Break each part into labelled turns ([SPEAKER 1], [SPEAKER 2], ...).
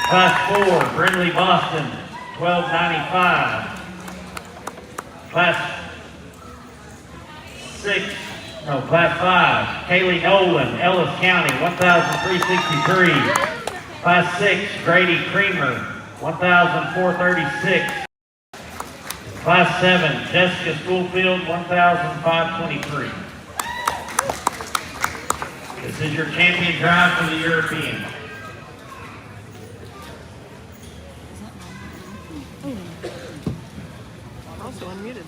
[SPEAKER 1] Class 4, Brindley Boston, 1295. Class 5, Kaylee Nolan, Ellis County, 1,363. Class 6, Grady Creamer, 1,436. Class 7, Jessica Schoolfield, 1,523. This is your champion drive for the European.
[SPEAKER 2] Also unmuted.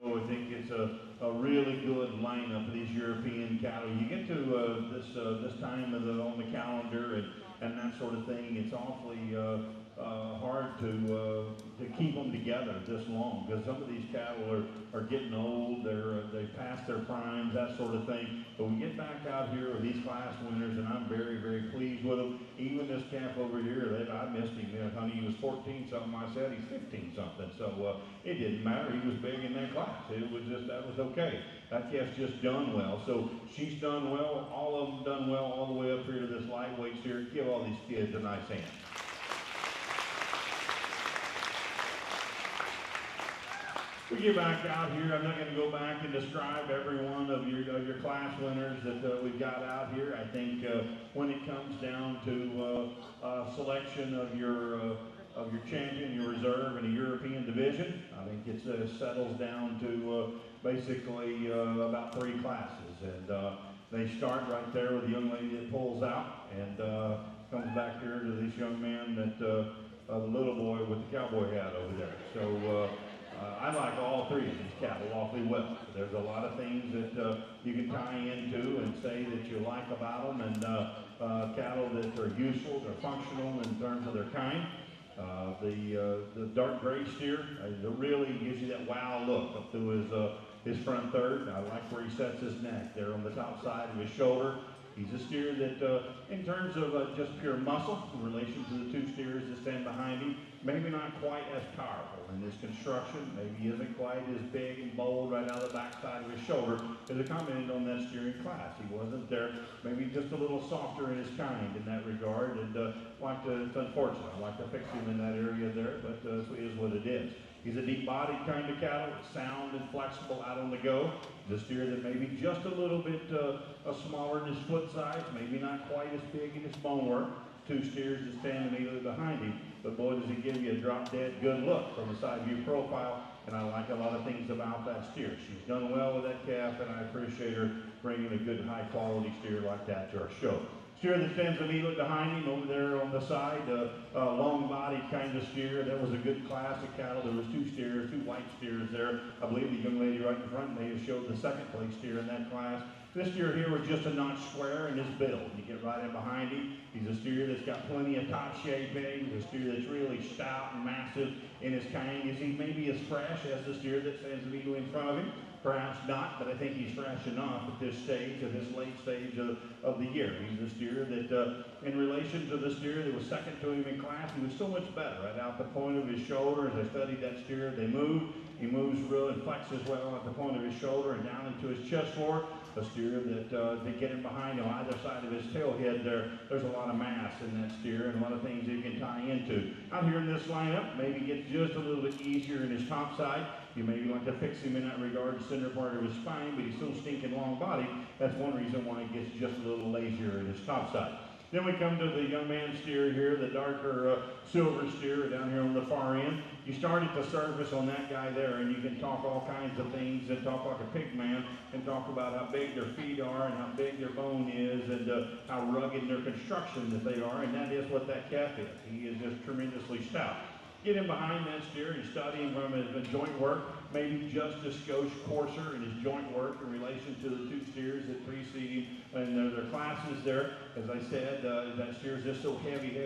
[SPEAKER 3] I think it's a really good lineup of these European cattle. You get to this time of on the calendar and that sort of thing. It's awfully hard to keep them together this long, because some of these cattle are getting old, they past their primes, that sort of thing. But we get back out here with these class winners, and I'm very, very pleased with them. Even this calf over here, I missed him. Honey, he was 14 something. I said he's 15 something. So it didn't matter. He was big in that class. It was just, that was okay. That calf's just done well. So she's done well. All of them done well all the way up here to this lightweight steer. Give all these kids a nice hand. We get back out here. I'm not going to go back and describe every one of your class winners that we've got out here. I think when it comes down to selection of your champion, your reserve, and a European division, I think it settles down to basically about 3 classes. And they start right there with the young lady that pulls out and comes back here to this young man that the little boy with the cowboy hat over there. So. I like all 3 of these cattle awfully well. There's a lot of things that you can tie into and say that you like about them, and cattle that are useful, they're functional in terms of their kind. The dark gray steer, it really gives you that wow look up through his front third. I like where he sets his neck there on the top side of his shoulder. He's a steer that, in terms of just pure muscle, in relation to the 2 steers that stand behind him, maybe not quite as powerful in his construction, maybe isn't quite as big and bold right out of the backside of his shoulder as I commented on that steering class. He wasn't there, maybe just a little softer in his kind in that regard, and it's unfortunate. I like to fix him in that area there, but it is what it is. He's a deep-bodied kind of cattle, sound and flexible out on the go. The steer that maybe just a little bit smaller in his foot size, maybe not quite as big in his bone work. 2 steers that stand immediately behind him, but boy, does he give you a drop-dead good look from the side view profile, and I like a lot of things about that steer. She's done well with that calf, and I appreciate her bringing a good, high-quality steer like that to our show. Steer that stands immediately behind him over there on the side, long-bodied kind of steer. That was a good class of cattle. There was 2 steers, 2 white steers there. I believe the young lady right in front may have showed the 2nd place steer in that class. This steer here was just a notch square in his build. You get right in behind him. He's a steer that's got plenty of top shape in him. He's a steer that's really stout and massive in his kind. Is he maybe as fresh as the steer that stands immediately in front of him? Perhaps not, but I think he's fresh enough at this stage, at this late stage of the year. He's a steer that, in relation to the steer that was 2nd to him in class, he was so much better. Right out the point of his shoulder, as I studied that steer, they move. He moves real and flexes well at the point of his shoulder and down into his chest forward. A steer that they get him behind on either side of his tail head there's a lot of mass in that steer and a lot of things you can tie into. Out here in this lineup, maybe gets just a little bit easier in his top side. You maybe like to fix him in that regard, center part of his spine, but he's so stinking long body. That's one reason why he gets just a little lazier in his top side. Then we come to the young man steer here, the darker silver steer down here on the far end. You start at the surface on that guy there, and you can talk all kinds of things and talk like a pig man and talk about how big their feet are and how big their bone is and how rugged their construction that they are, and that is what that calf is. He is just tremendously stout. Get him behind that steer and study him from his joint work, maybe just a skosh coarser in his joint work in relation to the 2 steers that precede him and their classes there. As I said, that steer is just so heavy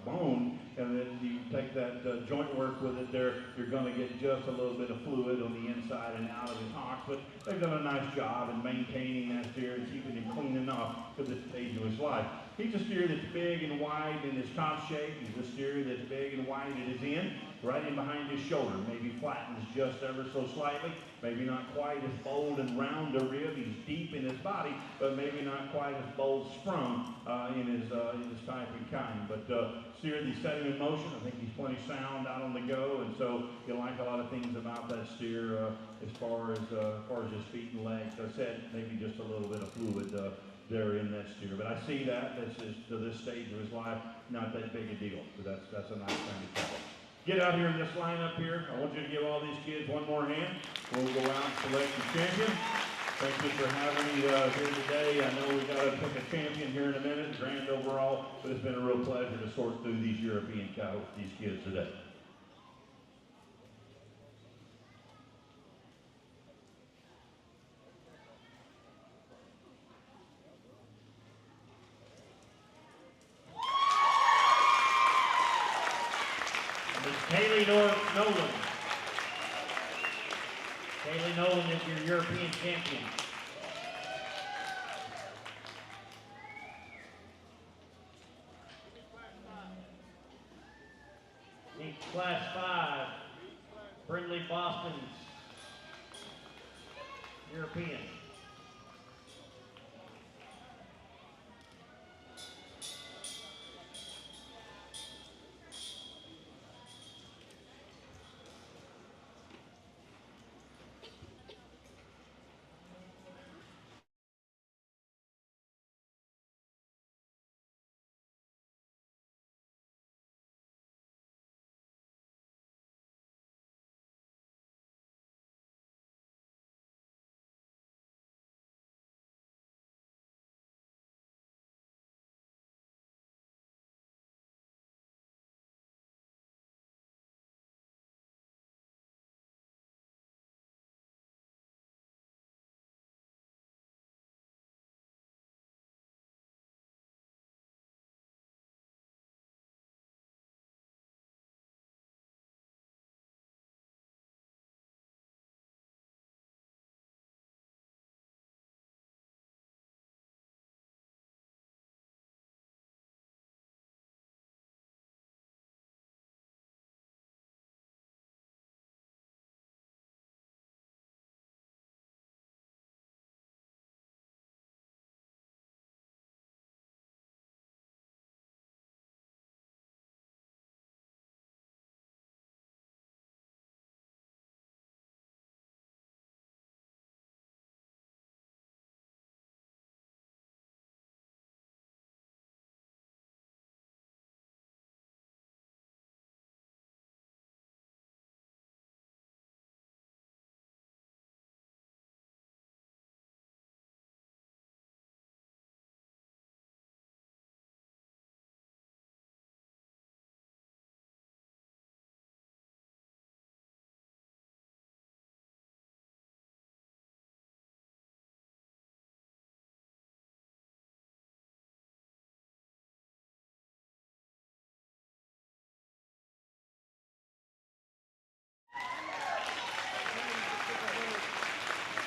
[SPEAKER 3] bone, and then you take that joint work with it there, you're going to get just a little bit of fluid on the inside and out of his hocks, but they've done a nice job in maintaining that steer and keeping him clean enough for this stage of his life. He's a steer that's big and wide in his top shape. He's a steer that's big and wide at his end, right in behind his shoulder. Maybe flattens just ever so slightly. Maybe not quite as bold and round a rib. He's deep in his body, but maybe not quite as bold sprung in his type and kind. But steer that set him in motion. I think he's plenty sound out on the go, and so you like a lot of things about that steer as far as his feet and legs. I said maybe just a little bit of fluid there in that steer. But I see that's just, to this stage of his life, not that big a deal. But that's a nice kind of cattle. Get out here in this lineup here. I want you to give all these kids one more hand. We'll go out and select the champion. Thank you for having me here today. I know we've got to pick a champion here in a minute, grand overall, but it's been a real pleasure to sort through these European cattle with these kids today.
[SPEAKER 1] Nolan. Kaylee Nolan is your European champion. In Class 5, Brindley Boston's European.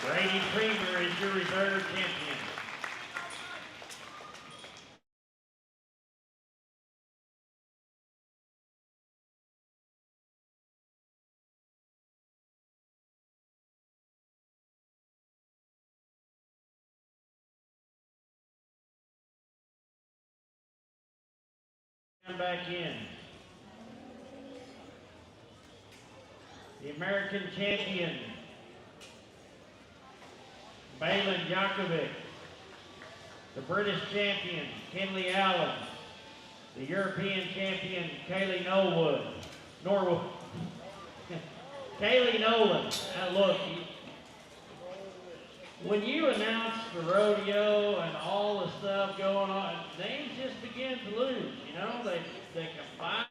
[SPEAKER 1] Grady Creamer is your reserve champion. Come back in. The American champion, Balin Jakovic. The British champion, Kinley Allen. The European champion, Kaylee Norwood. Kaylee Nolan. Now look, when you announce the rodeo and all the stuff going on, names just begin to lose, you know? They combine.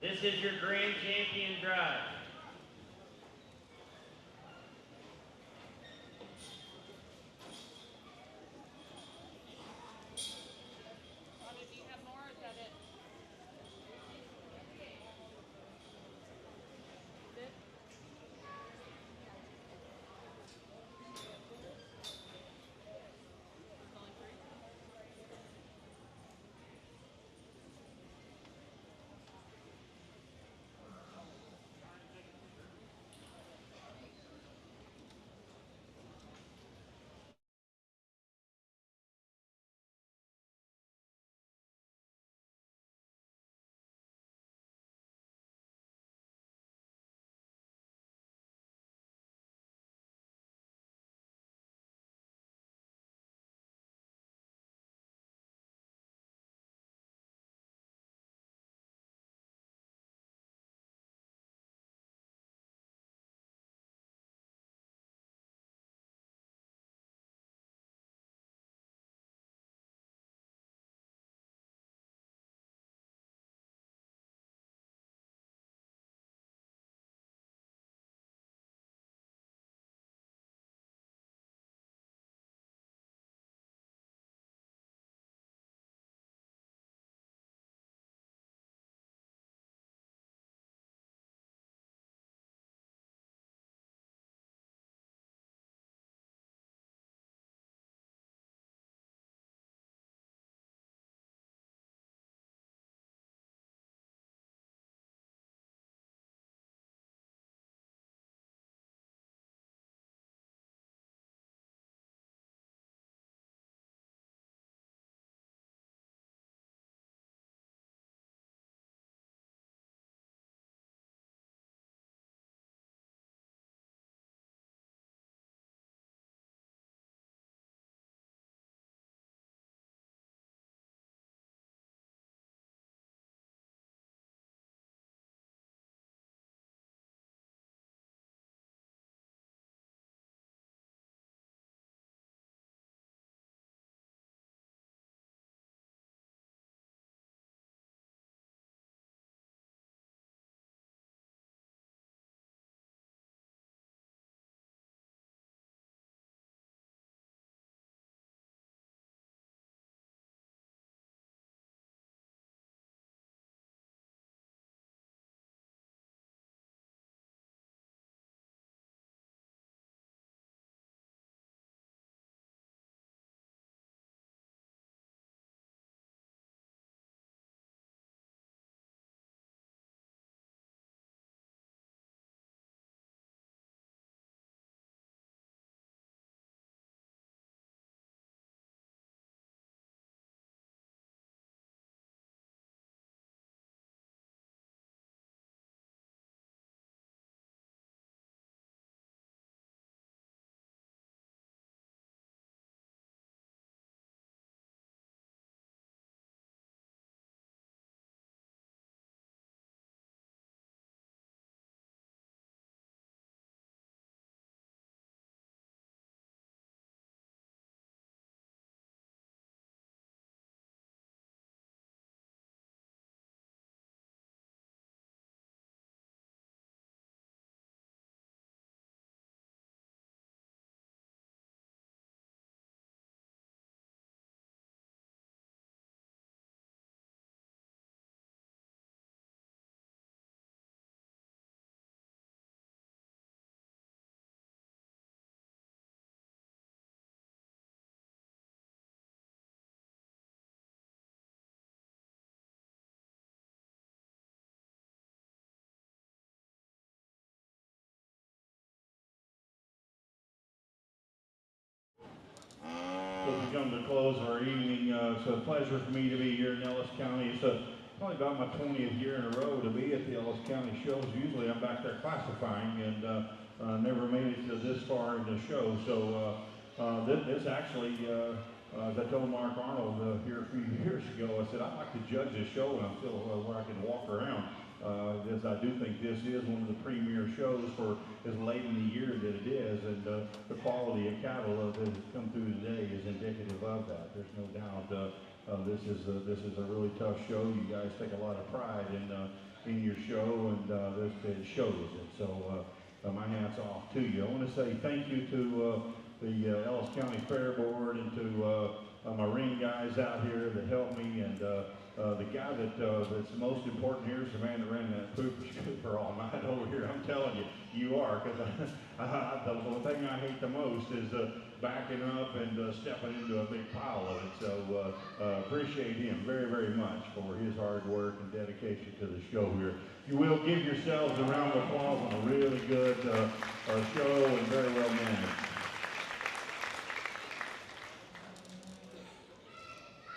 [SPEAKER 1] This is your grand champion drive.
[SPEAKER 3] come to the close of our evening. It's a pleasure for me to be here in Ellis County. It's probably about my 20th year in a row to be at the Ellis County shows. Usually I'm back there classifying and never made it to this far in the show. So this actually, as I told Mark Arnold here a few years ago, I said, I'd like to judge this show when I'm still where I can walk around. As I do think this is one of the premier shows for as late in the year that it is, and the quality of cattle that has come through today is indicative of that. There's no doubt. This is a really tough show. You guys take a lot of pride in your show, and it shows it. So my hat's off to you. I want to say thank you to the Ellis County Fair Board and to my ring guys out here that helped me, and the guy that's the most important here is the man that ran that pooper scooper all night over here. I'm telling you, you are, because the thing I hate the most is backing up and stepping into a big pile of it. So appreciate him very, very much for his hard work and dedication to the show here. You will give yourselves a round of applause on a really good show and very well managed.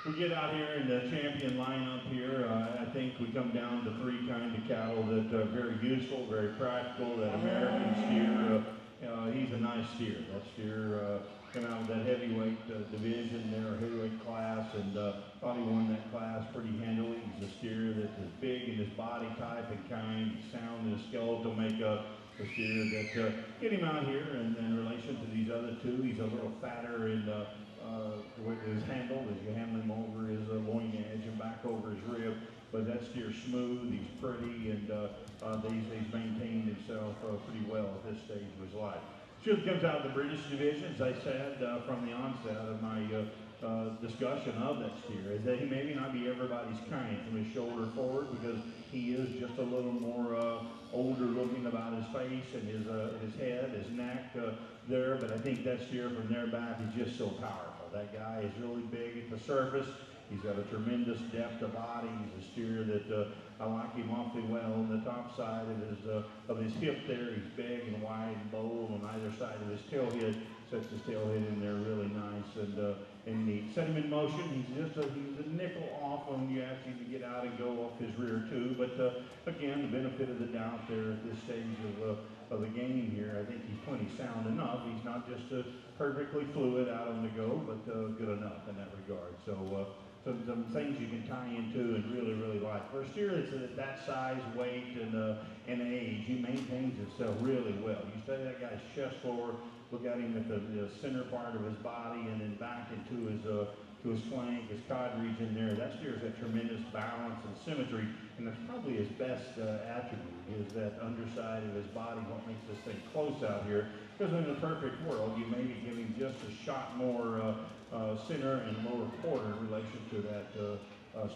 [SPEAKER 3] We get out here in the champion lineup here. I think we come down to three kinds of cattle that are very useful, very practical. That American steer, he's a nice steer. That steer came out of that heavyweight division there, heavyweight class, and thought he won that class pretty handily. He's a steer that is big in his body type and kind, sound in his skeletal makeup. A steer that get him out here, and in relation to these other two, he's a little fatter and the way it is handled as you handle him over his loin edge and back over his rib. But that steer's smooth, he's pretty, and he's maintained himself pretty well at this stage of his life. Steer comes out of the British division, as I said from the onset of my discussion of that steer, is that he maybe not be everybody's kind from his shoulder forward, because he is just a little more older looking about his face and his head, his neck there, but I think that steer from there back is just so powerful. That guy is really big at the surface. He's got a tremendous depth of body. He's a steer that I like him awfully well. On the top side of his hip there, he's big and wide and bold. On either side of his tail head, sets his tail head in there really nice and neat. Set him in motion. He's a nickel off when you ask him to get out and go off his rear too. But again, the benefit of the doubt there at this stage of the game here, I think he's plenty sound enough. He's not just perfectly fluid out on the go, but good enough in that regard. So some things you can tie into and really, really like. For a steer that's at that size, weight, and age, he maintains himself really well. You study that guy's chest forward, look at him at the center part of his body, and then back into his flank, his cod region there. That steer's got tremendous balance and symmetry, and that's probably his best attribute, is that underside of his body, what makes this thing close out here. Because in the perfect world, you maybe give him just a shot more center and lower quarter in relation to that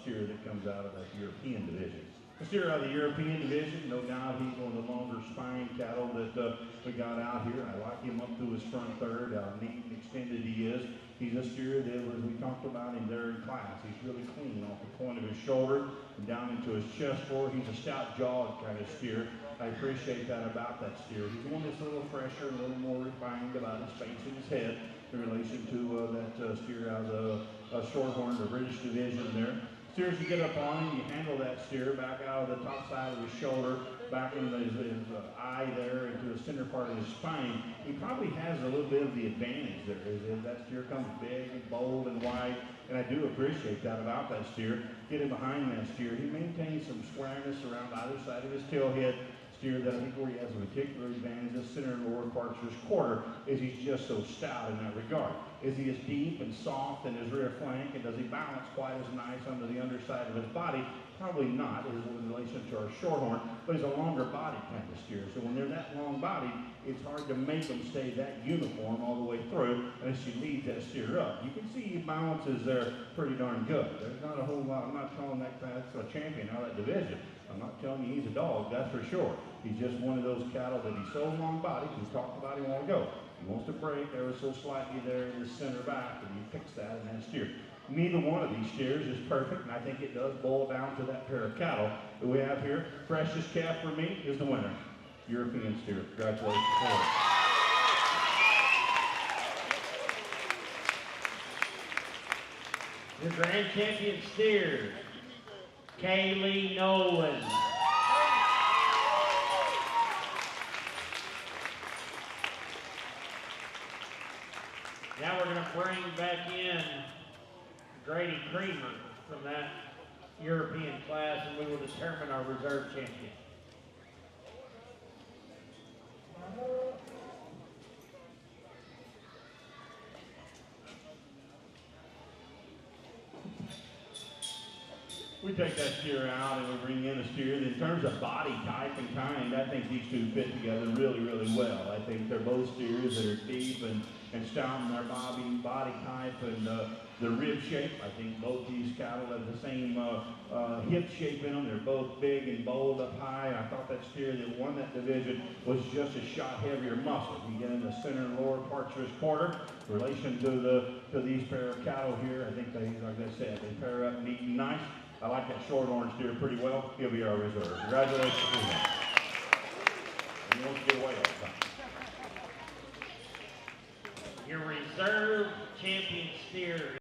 [SPEAKER 3] steer that comes out of that European division. The steer out of the European division, no doubt he's one of the longer spine cattle that we got out here. I like him up through his front third, how neat and extended he is. He's a steer that, as we talked about him there in class, he's really clean off the point of his shoulder and down into his chest forward. He's a stout-jawed kind of steer. I appreciate that about that steer. He's one that's a little fresher, a little more refined about his face and his head in relation to that steer out of the Shorthorn, the British division there. Steers, you get up on him, you handle that steer back out of the top side of his shoulder, back into his eye there, into the center part of his spine. He probably has a little bit of the advantage there. That steer comes big and bold and wide, and I do appreciate that about that steer. Get him behind that steer. He maintains some squareness around either side of his tail head. Steer that I think where he has a particular advantage, the center and lower parts of his quarter, is he's just so stout in that regard. Is he as deep and soft in his rear flank, and does he balance quite as nice under the underside of his body? Probably not, in relation to our Shorthorn, but he's a longer body kind of steer. So when they're that long bodied, it's hard to make them stay that uniform all the way through unless you lead that steer up. You can see he balances there pretty darn good. There's not a whole lot. I'm not telling that's a champion out of that division. I'm not telling you he's a dog, that's for sure. He's just one of those cattle that he's so long bodied, we talked about him a while ago. He wants to break ever so slightly there in the center back, and you fix that in that steer. Neither one of these steers is perfect, and I think it does boil down to that pair of cattle that we have here. Freshest calf for me is the winner. European steer. Congratulations.
[SPEAKER 1] Your grand champion steer, Kaylee Nolan. Now we're going to bring back in Grady Creamer from that European class, and we will determine our reserve champion.
[SPEAKER 3] We take that steer out and we bring in a steer. In terms of body type and kind, I think these two fit together really, really well. I think they're both steers that are deep and stout in their body type and the rib shape. I think both these cattle have the same hip shape in them. They're both big and bold up high. I thought that steer that won that division was just a shot heavier muscle. You get in the center and lower parts of his quarter. In relation to these pair of cattle here, I think they, like I said, they pair up neat and nice. I like that short orange steer pretty well. He'll be our reserve. Congratulations to him. He wants to get away all the time.
[SPEAKER 1] Your reserve champion steer